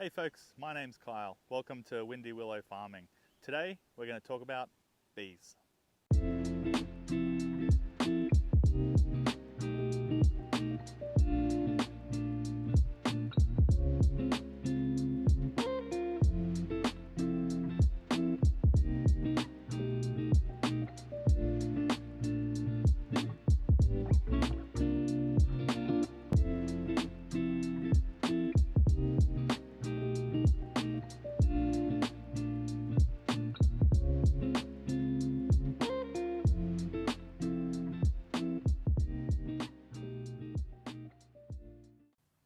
Hey folks, my name's Kyle. Welcome to Windy Willow Farming. Today we're going to talk about bees.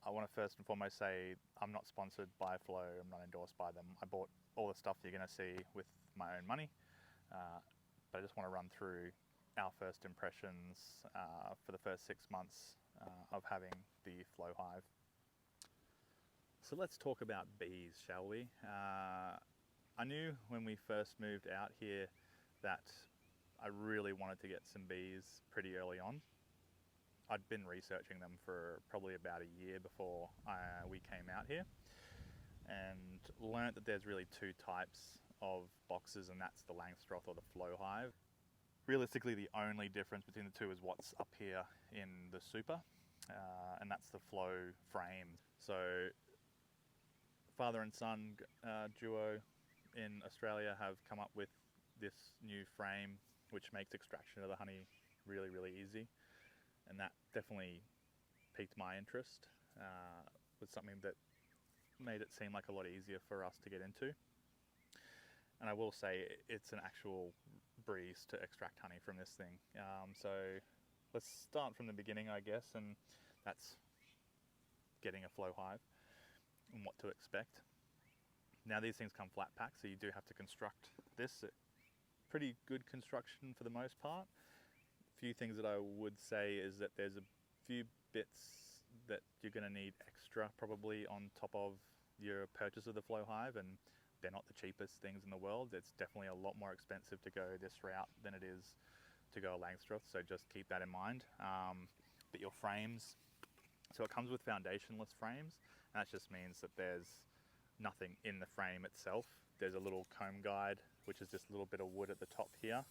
I want to first and foremost say I'm not sponsored by Flow, I'm not endorsed by them. I bought all the stuff you're going to see with my own money, but I just want to run through our first impressions for the first 6 months of having the Flow Hive. So let's talk about bees, shall we? I knew when we first moved out here that I really wanted to get some bees pretty early on. I'd been researching them for probably about a year before we came out here, and learnt that there's really two types of boxes, and that's the Langstroth or the Flow Hive. Realistically, the only difference between the two is what's up here in the super, and that's the Flow frame. So father and son duo in Australia have come up with this new frame which makes extraction of the honey really, really easy. And that definitely piqued my interest. Was something that made it seem like a lot easier for us to get into. And I will say it's an actual breeze to extract honey from this thing. So let's start from the beginning, I guess, and that's getting a Flow Hive and what to expect. Now these things come flat pack, so you do have to construct this. Pretty good construction for the most part. Few things that I would say is that there's a few bits that you're going to need extra probably on top of your purchase of the Flow Hive, and they're not the cheapest things in the world. It's definitely a lot more expensive to go this route than it is to go a Langstroth, so just keep that in mind. But your frames, so it comes with foundationless frames, and that just means that there's nothing in the frame itself. There's a little comb guide, which is just a little bit of wood at the top here,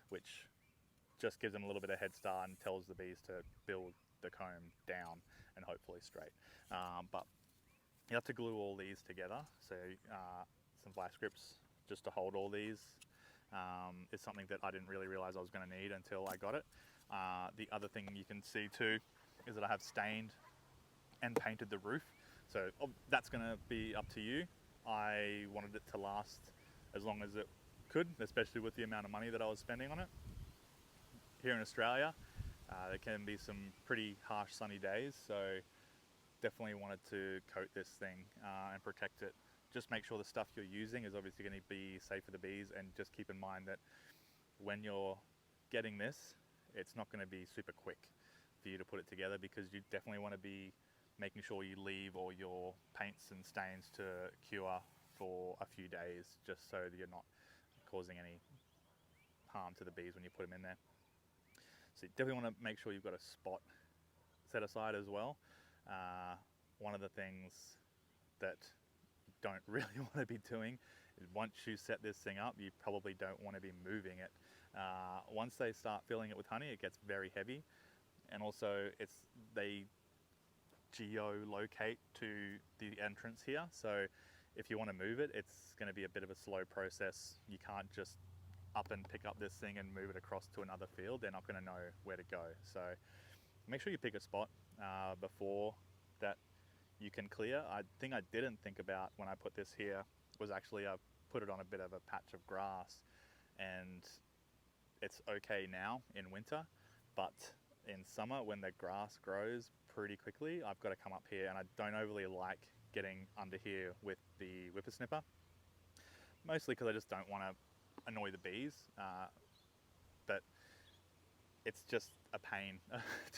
which just gives them a little bit of head start and tells the bees to build the comb down and hopefully straight. But you have to glue all these together. So some vice grips just to hold all these is something that I didn't really realize I was going to need until I got it. The other thing you can see too is that I have stained and painted the roof. So that's going to be up to you. I wanted it to last as long as it could, especially with the amount of money that I was spending on it. Here in Australia, there can be some pretty harsh sunny days, so definitely wanted to coat this thing and protect it. Just make sure the stuff you're using is obviously going to be safe for the bees, and just keep in mind that when you're getting this, it's not going to be super quick for you to put it together, because you definitely want to be making sure you leave all your paints and stains to cure for a few days, just so that you're not causing any harm to the bees when you put them in there. So you definitely want to make sure you've got a spot set aside as well. One of the things that you don't really want to be doing is, once you set this thing up, you probably don't want to be moving it. Once they start filling it with honey, it gets very heavy, and also they geolocate to the entrance here. So if you want to move it, it's going to be a bit of a slow process. You can't just up and pick up this thing and move it across to another field. They're not going to know where to go. So make sure you pick a spot before that you can clear. I think I didn't think about when I put this here was actually I put it on a bit of a patch of grass, and it's okay now in winter, but in summer when the grass grows pretty quickly, I've got to come up here, and I don't overly like getting under here with the whippersnipper, mostly because I just don't want to annoy the bees, but it's just a pain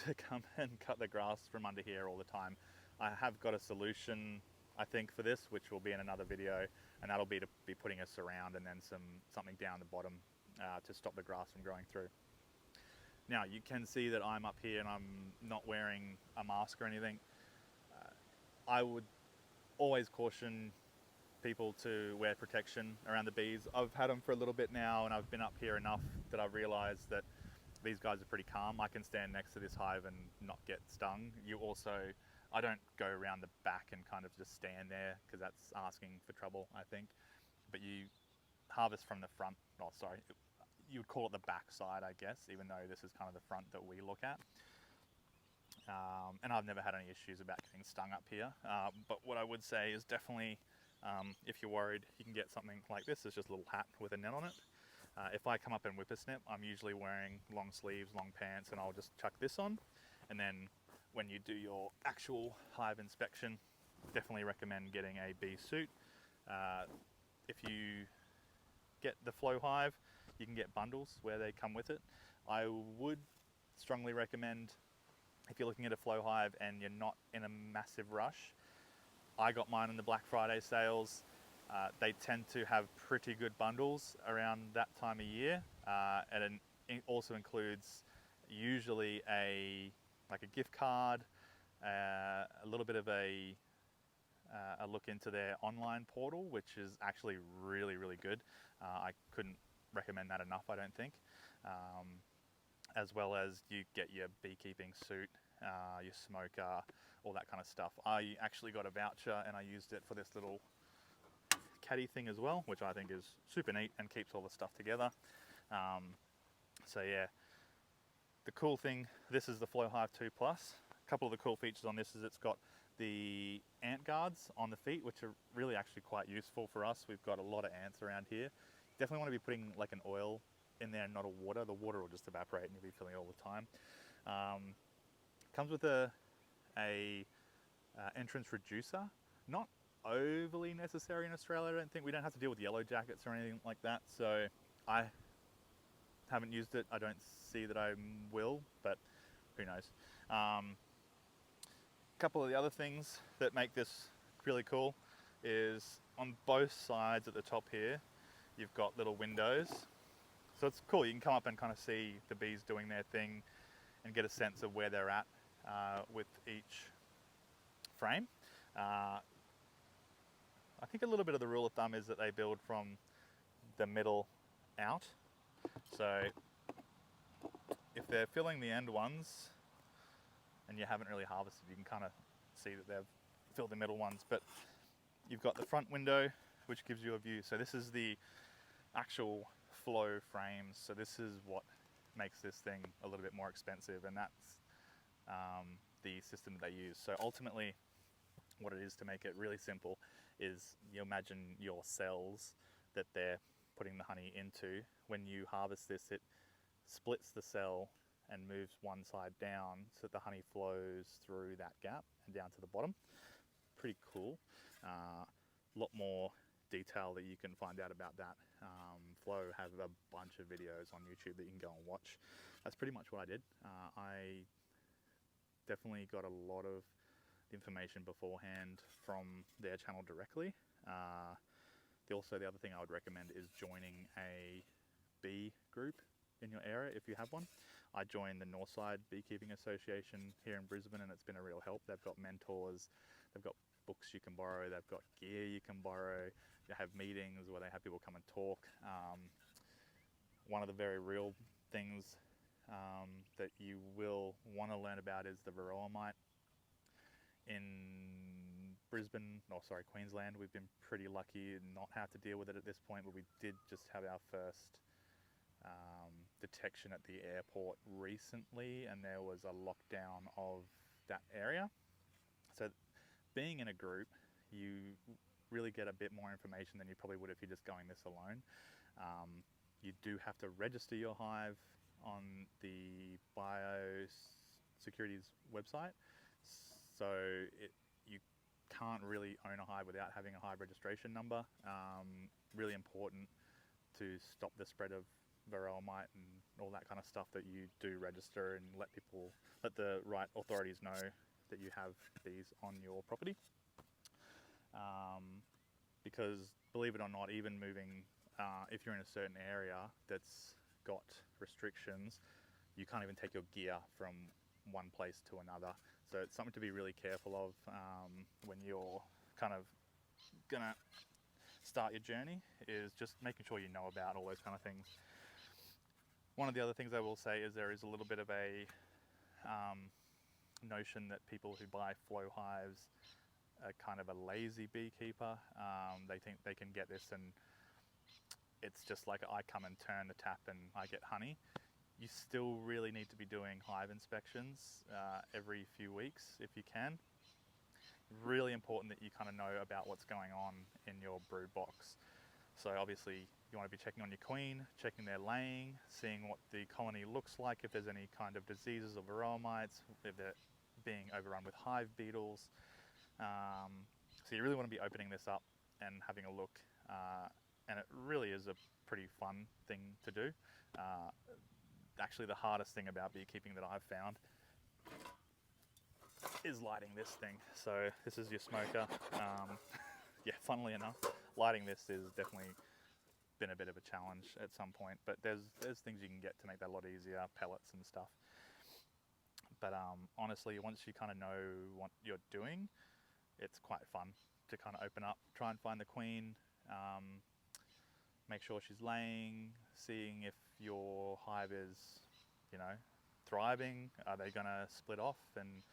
to come and cut the grass from under here all the time. I have got a solution, I think, for this, which will be in another video, and that'll be to be putting a surround and then something down the bottom to stop the grass from growing through. Now you can see that I'm up here and I'm not wearing a mask or anything. I would always caution people to wear protection around the bees. I've had them for a little bit now, and I've been up here enough that I've realized that these guys are pretty calm. I can stand next to this hive and not get stung. I don't go around the back and kind of just stand there, because that's asking for trouble, I think. But you harvest from the front, you would call it the back side, I guess, even though this is kind of the front that we look at. And I've never had any issues about getting stung up here. But what I would say is definitely, if you're worried, you can get something like this. It's just a little hat with a net on it. If I come up and whippersnip, I'm usually wearing long sleeves, long pants, and I'll just chuck this on. And then when you do your actual hive inspection, definitely recommend getting a bee suit. If you get the flow hive, you can get bundles where they come with it. I would strongly recommend, if you're looking at a flow hive and you're not in a massive rush, I got mine in the Black Friday sales. They tend to have pretty good bundles around that time of year, and it also includes usually a gift card, a little bit of a look into their online portal, which is actually really, really good. I couldn't recommend that enough, I don't think. As well as you get your beekeeping suit, your smoker, all that kind of stuff. I actually got a voucher and I used it for this little caddy thing as well, which I think is super neat and keeps all the stuff together. So yeah, the cool thing, this is the Flow Hive 2 Plus. A couple of the cool features on this is it's got the ant guards on the feet, which are really actually quite useful for us. We've got a lot of ants around here. Definitely want to be putting like an oil in there, not a water. The water will just evaporate and you'll be filling it all the time. Comes with a entrance reducer. Not overly necessary in Australia, I don't think. We don't have to deal with yellow jackets or anything like that, so I haven't used it. I don't see that I will, but who knows. A couple of the other things that make this really cool is on both sides at the top here, you've got little windows. So it's cool, you can come up and kind of see the bees doing their thing and get a sense of where they're at with each frame. I think a little bit of the rule of thumb is that they build from the middle out. So if they're filling the end ones and you haven't really harvested, you can kind of see that they've filled the middle ones. But you've got the front window, which gives you a view. So this is the actual flow frames. So this is what makes this thing a little bit more expensive, and that's the system that they use. So ultimately, what it is, to make it really simple, is you imagine your cells that they're putting the honey into. When you harvest this, it splits the cell and moves one side down so that the honey flows through that gap and down to the bottom. Pretty cool. A lot more detail that you can find out about that. Flow have a bunch of videos on YouTube that you can go and watch. That's pretty much what I did. I definitely got a lot of information beforehand from their channel directly. Also, the other thing I would recommend is joining a bee group in your area if you have one. I joined the Northside Beekeeping Association here in Brisbane, and it's been a real help. They've got mentors, they've got books you can borrow, they've got gear you can borrow, they have meetings where they have people come and talk. One of the very real things that you will want to learn about is the varroa mite. In Queensland, we've been pretty lucky and not have to deal with it at this point, but we did just have our first detection at the airport recently, and there was a lockdown of that area. So being in a group, you really get a bit more information than you probably would if you're just going this alone. You do have to register your hive on the biosecurity's website, so you can't really own a hive without having a hive registration number. Really important to stop the spread of varroa mite and all that kind of stuff, that you do register and let the right authorities know that you have bees on your property. Because believe it or not, even moving, if you're in a certain area that's got restrictions, you can't even take your gear from one place to another. So it's something to be really careful of when you're kind of gonna start your journey is just making sure you know about all those kind of things. One of the other things I will say is there is a little bit of a notion that people who buy flow hives are kind of a lazy beekeeper. They think they can get this and it's just like I come and turn the tap and I get honey. You still really need to be doing hive inspections every few weeks if you can. Really important that you kind of know about what's going on in your brood box. So obviously you want to be checking on your queen, checking their laying, seeing what the colony looks like, if there's any kind of diseases or varroa mites, if they're being overrun with hive beetles. So you really want to be opening this up and having a look, and it really is a pretty fun thing to do. Actually, the hardest thing about beekeeping that I've found is lighting this thing. So this is your smoker. Yeah, funnily enough, lighting this is definitely been a bit of a challenge at some point, but there's things you can get to make that a lot easier, pellets and stuff. But honestly, once you kind of know what you're doing, it's quite fun to kind of open up, try and find the queen, make sure she's laying, seeing if your hive is, you know, thriving. Are they going to split off and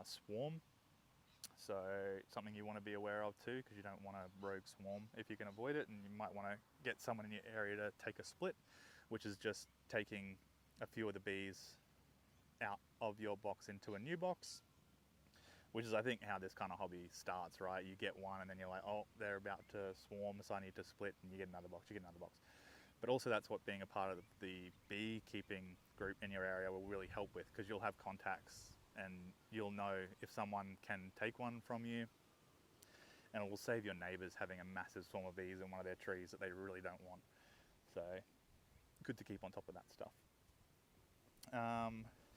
swarm? So something you want to be aware of too, because you don't want a rogue swarm if you can avoid it, and you might want to get someone in your area to take a split, which is just taking a few of the bees out of your box into a new box, which is I think how this kind of hobby starts, right? You get one and then you're like, oh, they're about to swarm, so I need to split, and you get another box, you get another box. But also that's what being a part of the beekeeping group in your area will really help with, because you'll have contacts and you'll know if someone can take one from you, and it will save your neighbours having a massive swarm of bees in one of their trees that they really don't want. So good to keep on top of that stuff.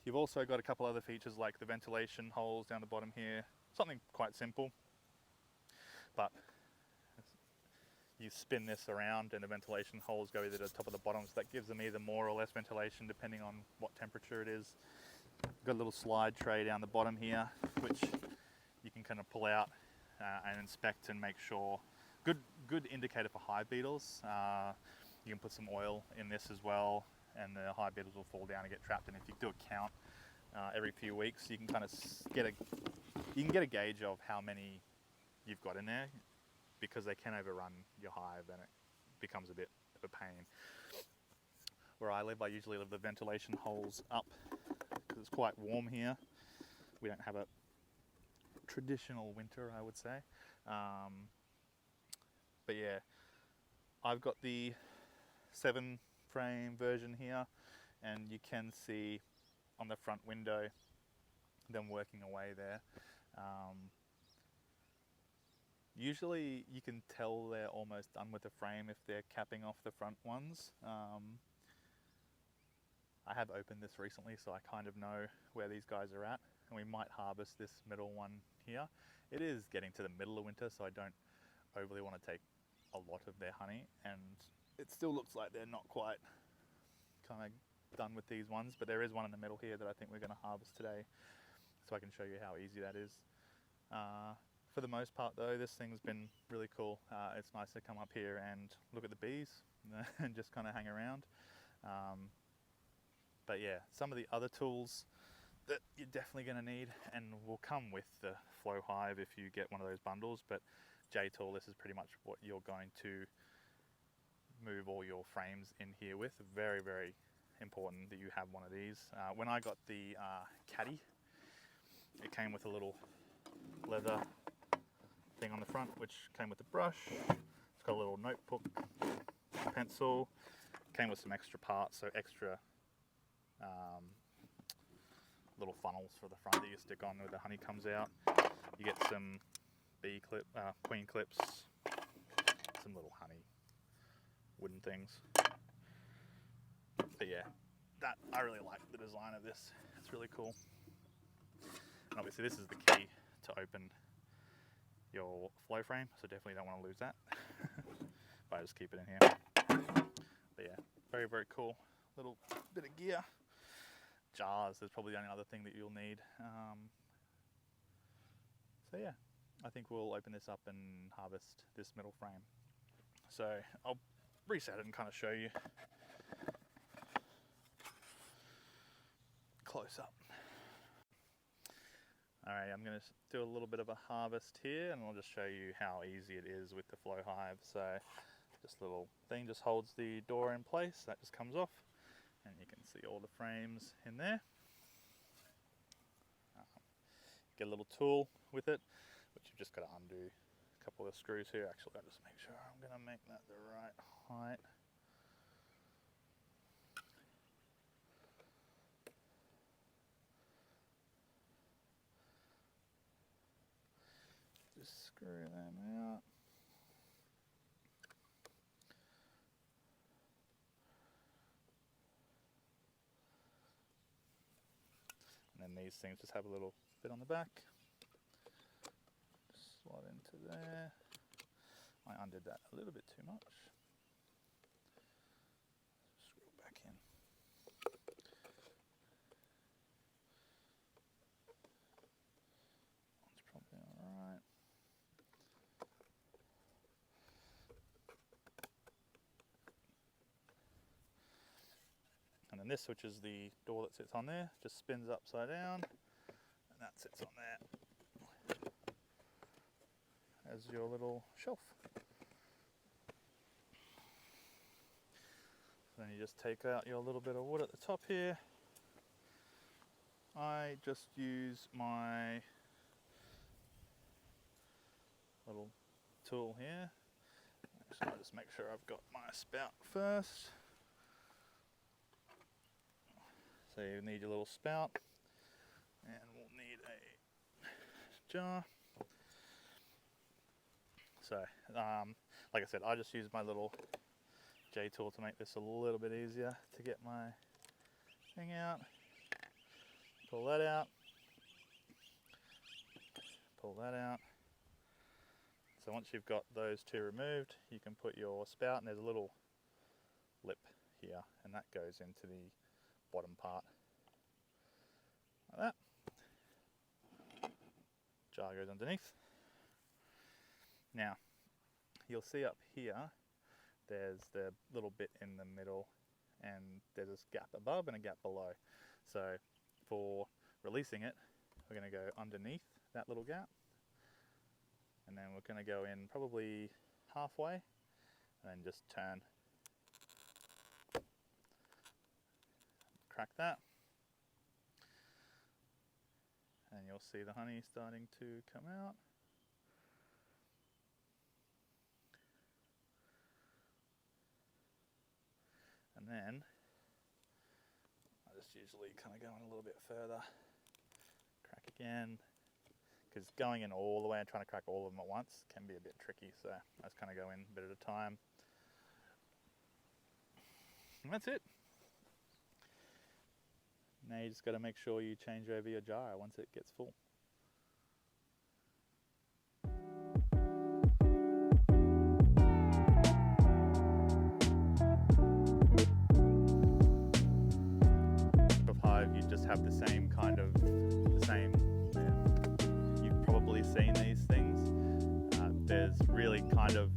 You've also got a couple other features like the ventilation holes down the bottom here, something quite simple, but you spin this around and the ventilation holes go either to the top or the bottom, so that gives them either more or less ventilation depending on what temperature it is. Got a little slide tray down the bottom here, which you can kind of pull out and inspect and make sure. Good indicator for hive beetles. You can put some oil in this as well, and the hive beetles will fall down and get trapped. And if you do a count every few weeks, you can kind of get a gauge of how many you've got in there, because they can overrun your hive and it becomes a bit of a pain. Where I live, I usually leave the ventilation holes up because it's quite warm here. We don't have a traditional winter, I would say. But yeah, I've got the 7 frame version here, and you can see on the front window them working away there. Usually you can tell they're almost done with the frame if they're capping off the front ones. I have opened this recently, so I kind of know where these guys are at, and we might harvest this middle one here. It is getting to the middle of winter, so I don't overly want to take a lot of their honey, and it still looks like they're not quite kind of done with these ones, but there is one in the middle here that I think we're going to harvest today, so I can show you how easy that is. For the most part though, this thing's been really cool. It's nice to come up here and look at the bees and just kind of hang around. But yeah, some of the other tools that you're definitely going to need, and will come with the Flow Hive if you get one of those bundles, but J-Tool, this is pretty much what you're going to move all your frames in here with. Very, very important that you have one of these. When I got the caddy, it came with a little leather thing on the front, which came with a brush. It's got a little notebook, pencil, came with some extra parts, so extra little funnels for the front that you stick on where the honey comes out. You get some queen clips, some little honey wooden things. But yeah, I really like the design of this. It's really cool. And obviously this is the key to open your flow frame, so definitely don't want to lose that. But I just keep it in here. But yeah, very, very cool. Little bit of gear. Jars is probably the only other thing that you'll need. So yeah, I think we'll open this up and harvest this middle frame. So I'll reset it and kind of show you close up. Alright, I'm going to do a little bit of a harvest here, and I'll just show you how easy it is with the flow hive. So this little thing just holds the door in place, that just comes off, and you can see all the frames in there. Get a little tool with it, which you've just got to undo a couple of screws here. Actually, I'll just make sure I'm going to make that the right height. Just screw them out. And then these things just have a little bit on the back. Just slide into there. I undid that a little bit too much. Screw it back in. That's probably alright. And then this, which is the door that sits on there, just spins upside down, and that sits on there as your little shelf. Then you just take out your little bit of wood at the top here. I just use my little tool here. Actually, I'll just make sure I've got my spout first. So you need your little spout, and we'll need a jar. So, like I said, I just use my little J tool to make this a little bit easier to get my thing out. Pull that out. Pull that out. So once you've got those two removed, you can put your spout, and there's a little lip here, and that goes into the bottom part, like that. Jar goes underneath. Now, you'll see up here, there's the little bit in the middle, and there's this gap above and a gap below. So for releasing it, we're going to go underneath that little gap, and then we're going to go in probably halfway, and then just turn. Crack that, and you'll see the honey starting to come out. And then I just usually kind of go in a little bit further, crack again, because going in all the way and trying to crack all of them at once can be a bit tricky, so I just kind of go in a bit at a time. And that's it. Now you just got to make sure you change over your jar once it gets full. With Hive, you just have the same kind of, you've probably seen these things. There's really kind of